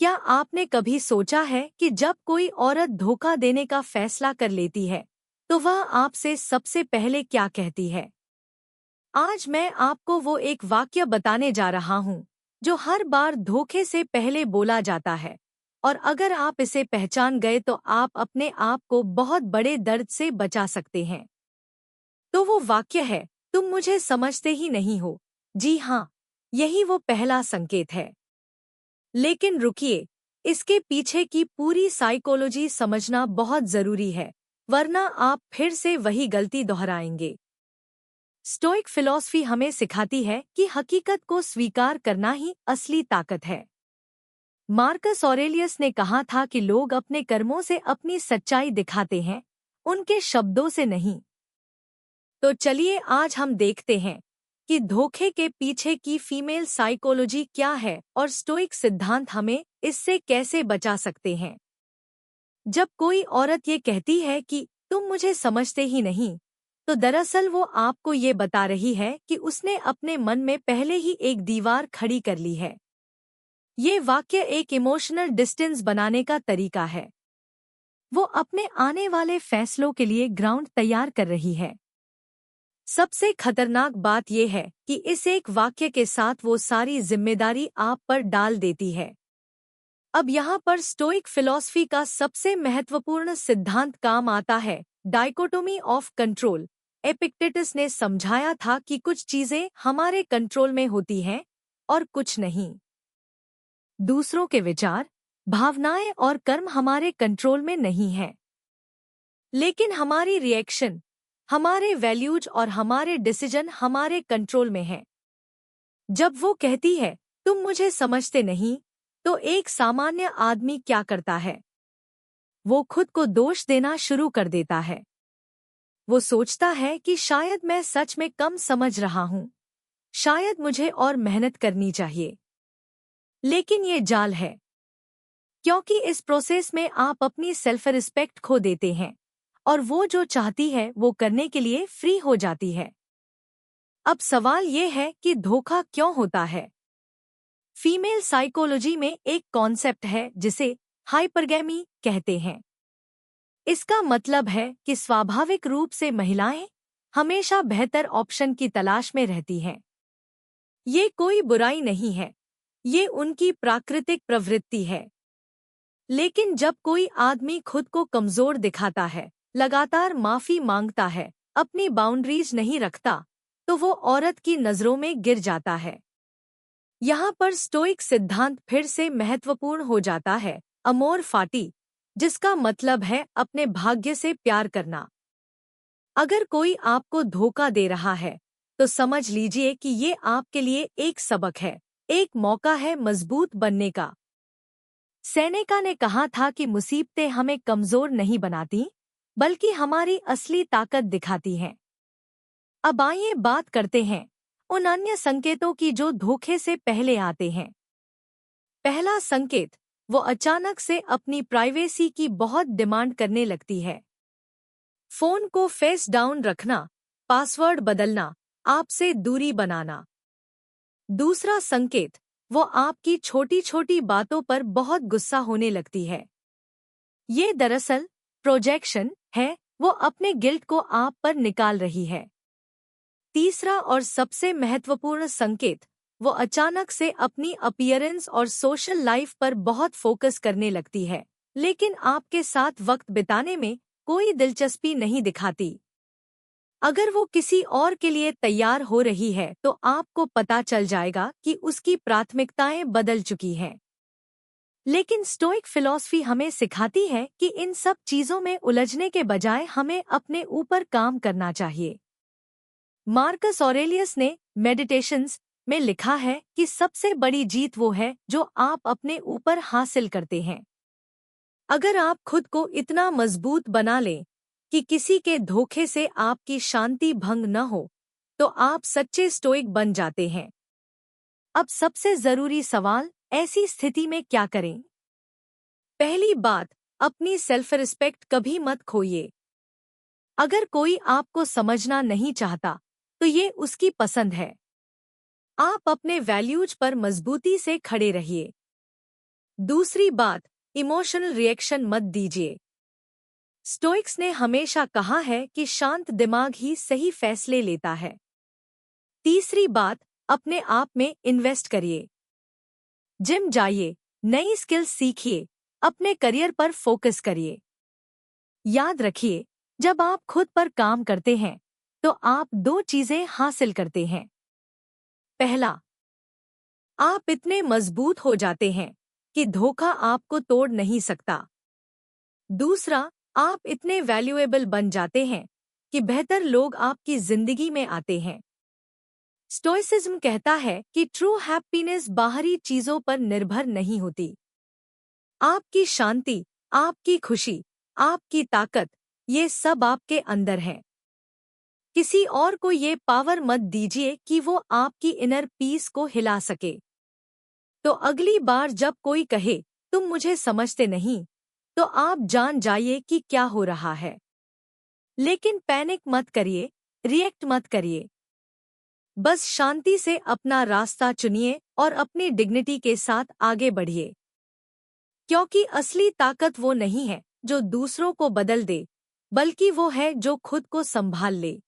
क्या आपने कभी सोचा है कि जब कोई औरत धोखा देने का फैसला कर लेती है तो वह आपसे सबसे पहले क्या कहती है? आज मैं आपको वो एक वाक्य बताने जा रहा हूँ जो हर बार धोखे से पहले बोला जाता है, और अगर आप इसे पहचान गए तो आप अपने आप को बहुत बड़े दर्द से बचा सकते हैं। तो वो वाक्य है, तुम मुझे समझते ही नहीं हो। जी हाँ, यही वो पहला संकेत है। लेकिन रुकिए, इसके पीछे की पूरी साइकोलॉजी समझना बहुत जरूरी है, वरना आप फिर से वही गलती दोहराएंगे। स्टोइक फिलॉसफी हमें सिखाती है कि हकीकत को स्वीकार करना ही असली ताकत है। मार्कस ऑरेलियस ने कहा था कि लोग अपने कर्मों से अपनी सच्चाई दिखाते हैं, उनके शब्दों से नहीं। तो चलिए आज हम देखते हैं कि धोखे के पीछे की फीमेल साइकोलॉजी क्या है और स्टोइक सिद्धांत हमें इससे कैसे बचा सकते हैं। जब कोई औरत ये कहती है कि तुम मुझे समझते ही नहीं, तो दरअसल वो आपको ये बता रही है कि उसने अपने मन में पहले ही एक दीवार खड़ी कर ली है। ये वाक्य एक इमोशनल डिस्टेंस बनाने का तरीका है। वो अपने आने वाले फैसलों के लिए ग्राउंड तैयार कर रही है। सबसे खतरनाक बात यह है कि इस एक वाक्य के साथ वो सारी जिम्मेदारी आप पर डाल देती है। अब यहाँ पर स्टोइक फिलॉसफी का सबसे महत्वपूर्ण सिद्धांत काम आता है, डाइकोटोमी ऑफ कंट्रोल। एपिक्टेटस ने समझाया था कि कुछ चीजें हमारे कंट्रोल में होती हैं और कुछ नहीं। दूसरों के विचार, भावनाएं और कर्म हमारे कंट्रोल में नहीं हैं। लेकिन हमारी रिएक्शन, हमारे वैल्यूज और हमारे डिसीजन हमारे कंट्रोल में हैं। जब वो कहती है तुम मुझे समझते नहीं, तो एक सामान्य आदमी क्या करता है? वो खुद को दोष देना शुरू कर देता है। वो सोचता है कि शायद मैं सच में कम समझ रहा हूँ, शायद मुझे और मेहनत करनी चाहिए। लेकिन ये जाल है, क्योंकि इस प्रोसेस में आप अपनी सेल्फ रिस्पेक्ट खो देते हैं और वो जो चाहती है वो करने के लिए फ्री हो जाती है। अब सवाल ये है कि धोखा क्यों होता है? फीमेल साइकोलॉजी में एक कॉन्सेप्ट है जिसे हाइपरगैमी कहते हैं। इसका मतलब है कि स्वाभाविक रूप से महिलाएं हमेशा बेहतर ऑप्शन की तलाश में रहती हैं। ये कोई बुराई नहीं है, ये उनकी प्राकृतिक प्रवृत्ति है। लेकिन जब कोई आदमी खुद को कमजोर दिखाता है, लगातार माफी मांगता है, अपनी बाउंड्रीज नहीं रखता, तो वो औरत की नजरों में गिर जाता है। यहाँ पर स्टोइक सिद्धांत फिर से महत्वपूर्ण हो जाता है, अमोर फाटी, जिसका मतलब है अपने भाग्य से प्यार करना। अगर कोई आपको धोखा दे रहा है तो समझ लीजिए कि ये आपके लिए एक सबक है, एक मौका है मजबूत बनने का। सेनेका ने कहा था कि मुसीबतें हमें कमजोर नहीं बनाती, बल्कि हमारी असली ताकत दिखाती हैं। अब आइए बात करते हैं उन अन्य संकेतों की जो धोखे से पहले आते हैं। पहला संकेत, वो अचानक से अपनी प्राइवेसी की बहुत डिमांड करने लगती है। फोन को फेस डाउन रखना, पासवर्ड बदलना, आपसे दूरी बनाना। दूसरा संकेत, वो आपकी छोटी छोटी बातों पर बहुत गुस्सा होने लगती है। ये दरअसल प्रोजेक्शन है, वो अपने गिल्ट को आप पर निकाल रही है। तीसरा और सबसे महत्वपूर्ण संकेत, वो अचानक से अपनी अपीयरेंस और सोशल लाइफ पर बहुत फोकस करने लगती है, लेकिन आपके साथ वक्त बिताने में कोई दिलचस्पी नहीं दिखाती। अगर वो किसी और के लिए तैयार हो रही है तो आपको पता चल जाएगा कि उसकी प्राथमिकताएं बदल चुकी हैं। लेकिन स्टोइक फिलॉसफी हमें सिखाती है कि इन सब चीजों में उलझने के बजाय हमें अपने ऊपर काम करना चाहिए। मार्कस ऑरेलियस ने मेडिटेशंस में लिखा है कि सबसे बड़ी जीत वो है जो आप अपने ऊपर हासिल करते हैं। अगर आप खुद को इतना मजबूत बना लें कि किसी के धोखे से आपकी शांति भंग न हो, तो आप सच्चे स्टोइक बन जाते हैं। अब सबसे जरूरी सवाल, ऐसी स्थिति में क्या करें? पहली बात, अपनी सेल्फ रिस्पेक्ट कभी मत खोइए। अगर कोई आपको समझना नहीं चाहता तो ये उसकी पसंद है। आप अपने वैल्यूज पर मजबूती से खड़े रहिए। दूसरी बात, इमोशनल रिएक्शन मत दीजिए। स्टोइक्स ने हमेशा कहा है कि शांत दिमाग ही सही फैसले लेता है। तीसरी बात, अपने आप में इन्वेस्ट करिए। जिम जाइए, नई स्किल्स सीखिए, अपने करियर पर फोकस करिए। याद रखिए, जब आप खुद पर काम करते हैं तो आप दो चीजें हासिल करते हैं। पहला, आप इतने मजबूत हो जाते हैं कि धोखा आपको तोड़ नहीं सकता। दूसरा, आप इतने वैल्यूएबल बन जाते हैं कि बेहतर लोग आपकी जिंदगी में आते हैं। स्टोइसिज्म कहता है कि ट्रू हैप्पीनेस बाहरी चीजों पर निर्भर नहीं होती। आपकी शांति, आपकी खुशी, आपकी ताकत, ये सब आपके अंदर है। किसी और को ये पावर मत दीजिए कि वो आपकी इनर पीस को हिला सके। तो अगली बार जब कोई कहे तुम मुझे समझते नहीं, तो आप जान जाइए कि क्या हो रहा है। लेकिन पैनिक मत करिए, रिएक्ट मत करिए। बस शांति से अपना रास्ता चुनिए और अपनी डिग्निटी के साथ आगे बढ़िए। क्योंकि असली ताकत वो नहीं है जो दूसरों को बदल दे, बल्कि वो है जो खुद को संभाल ले।